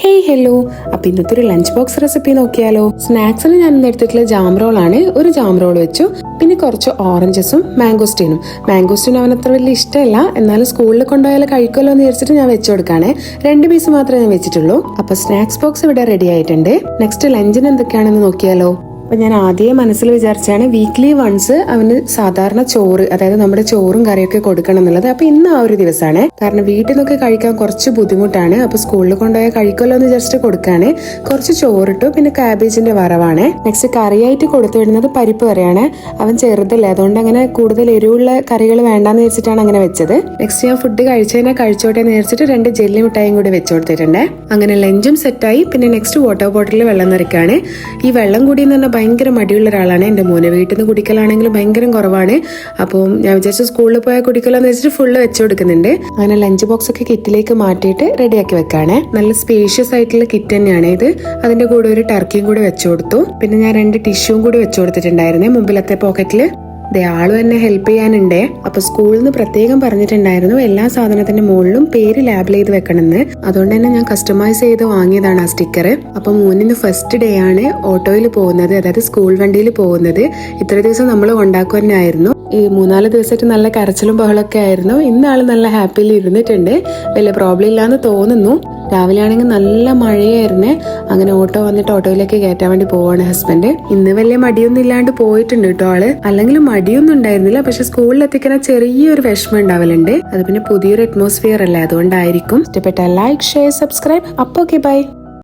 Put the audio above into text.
Hey hello, അപ്പൊ ഇന്നത്തെ ഒരു ലഞ്ച് ബോക്സ് റെസിപ്പി നോക്കിയാലോ. സ്നാക്സിന് ഞാൻ ഇന്ന് എടുത്തിട്ടുള്ള ജാം റോൾ ആണ്. ഒരു ജാം റോൾ വെച്ചു, പിന്നെ കുറച്ച് ഓറഞ്ചസും മാംഗോസ്റ്റീനും. മാംഗോസ്റ്റീൻ അവനത്ര വലിയ ഇഷ്ടമല്ല, എന്നാലും സ്കൂളിൽ കൊണ്ടുപോയാൽ കഴിക്കുമല്ലോ എന്ന് വിചാരിച്ചിട്ട് ഞാൻ വെച്ചു കൊടുക്കാണ്. 2 പീസ് മാത്രമേ ഞാൻ വെച്ചിട്ടുള്ളൂ. അപ്പൊ സ്നാക്സ് ബോക്സ് ഇവിടെ റെഡി ആയിട്ടുണ്ട്. നെക്സ്റ്റ് ലഞ്ചിന് എന്തൊക്കെയാണെന്ന് നോക്കിയാലോ. അപ്പൊ ഞാൻ ആദ്യം മനസ്സിൽ വിചാരിച്ചാണ് വീക്ക്ലി വൺസ് അവന് സാധാരണ ചോറ്, അതായത് നമ്മുടെ ചോറും കറിയൊക്കെ കൊടുക്കണം എന്നുള്ളത്. അപ്പൊ ഇന്ന് ആ ഒരു ദിവസമാണ്. കാരണം വീട്ടിൽ നിന്നൊക്കെ കഴിക്കാൻ കുറച്ച് ബുദ്ധിമുട്ടാണ്. അപ്പൊ സ്കൂളിൽ കൊണ്ടുപോയാൽ കഴിക്കുമല്ലോ എന്ന് വിചാരിച്ചിട്ട് കൊടുക്കാണ്. കുറച്ച് ചോറിട്ടു, പിന്നെ കാബേജിന്റെ വറവാണ്. നെക്സ്റ്റ് കറിയായിട്ട് കൊടുത്തു വിടുന്നത് പരിപ്പ് കറിയാണ്. അവൻ ചെറുതല്ലേ, അതുകൊണ്ട് അങ്ങനെ കൂടുതൽ എരിവുള്ള കറികൾ വേണ്ടാന്ന് വെച്ചിട്ടാണ് അങ്ങനെ വെച്ചത്. നെക്സ്റ്റ് ഞാൻ ഫുഡ് കഴിച്ചോട്ടെ എന്ന് വിചാരിച്ചിട്ട് 2 ജെല്ലി മിഠായും കൂടി വെച്ചു കൊടുത്തിട്ടുണ്ട്. അങ്ങനെ ലഞ്ചും സെറ്റായി. പിന്നെ നെക്സ്റ്റ് വാട്ടർ ബോട്ടിലിൽ വെള്ളം നിറയ്ക്കാണ്. ഈ വെള്ളം കൂടി എന്ന് പറഞ്ഞാൽ ഭയങ്കര മടിയുള്ള ഒരാളാണ് എൻ്റെ മോന്. വീട്ടിൽ നിന്ന് കുടിക്കലാണെങ്കിലും ഭയങ്കര കുറവാണ്. അപ്പം ഞാൻ വിചാരിച്ചു സ്കൂളിൽ പോയാൽ കുടിക്കലാന്ന് വെച്ചിട്ട് ഫുള്ള് വെച്ചു കൊടുക്കുന്നുണ്ട്. അങ്ങനെ ലഞ്ച് ബോക്സ് ഒക്കെ കിറ്റിലേക്ക് മാറ്റിയിട്ട് റെഡിയാക്കി വെക്കാണ്. നല്ല സ്പേഷ്യസ് ആയിട്ടുള്ള കിറ്റ് തന്നെയാണ് ഇത്. അതിന്റെ കൂടെ ഒരു ടർക്കിയും കൂടി വെച്ചു കൊടുത്തു. പിന്നെ ഞാൻ 2 ടിഷ്യൂവും കൂടി വെച്ചു കൊടുത്തിട്ടുണ്ടായിരുന്നേ മുമ്പിലത്തെ പോക്കറ്റില്. ആളും എന്നെ ഹെൽപ്പ് ചെയ്യാനുണ്ടേ. അപ്പൊ സ്കൂളിൽ നിന്ന് പ്രത്യേകം പറഞ്ഞിട്ടുണ്ടായിരുന്നു എല്ലാ സാധനത്തിന്റെ മുകളിലും പേര് ലാബിൽ ചെയ്ത് വെക്കണമെന്ന്. അതുകൊണ്ട് തന്നെ ഞാൻ കസ്റ്റമൈസ് ചെയ്ത് വാങ്ങിയതാണ് ആ സ്റ്റിക്കർ. അപ്പൊ മോനിന്ന് ഫസ്റ്റ് ഡേ ആണ് ഓട്ടോയിൽ പോകുന്നത്, അതായത് സ്കൂൾ വണ്ടിയിൽ പോകുന്നത്. ഇത്ര ദിവസം നമ്മൾ കൊണ്ടാക്കുക തന്നെ ആയിരുന്നു. ഈ 3-4 ദിവസമായിട്ട് നല്ല കരച്ചിലും ബഹളമൊക്കെ ആയിരുന്നു. ഇന്നാള് നല്ല ഹാപ്പിയിൽ ഇരുന്നിട്ടുണ്ട്. വലിയ പ്രോബ്ലം ഇല്ലാന്ന് തോന്നുന്നു. രാവിലെ ആണെങ്കിൽ നല്ല മഴയായിരുന്നേ. അങ്ങനെ ഓട്ടോ വന്നിട്ട് ഓട്ടോയിലേക്ക് കയറ്റാൻ വേണ്ടി പോവാണ് ഹസ്ബൻഡ്. ഇന്ന് വലിയ മടിയൊന്നും ഇല്ലാണ്ട് പോയിട്ടുണ്ട് കേട്ടോ ആള്. അല്ലെങ്കിൽ മടിയൊന്നും ഉണ്ടായിരുന്നില്ല, പക്ഷെ സ്കൂളിൽ എത്തിക്കാൻ ചെറിയൊരു വിഷമം ഉണ്ടാവലുണ്ട്. അത് പിന്നെ പുതിയൊരു അറ്റ്മോസ്ഫിയർ അല്ലേ, അതുകൊണ്ടായിരിക്കും. ഇഷ്ടപ്പെട്ട ലൈക്ക്, ഷെയർ, സബ്സ്ക്രൈബ്. അപ്പൊ ഓക്കെ, ബൈ.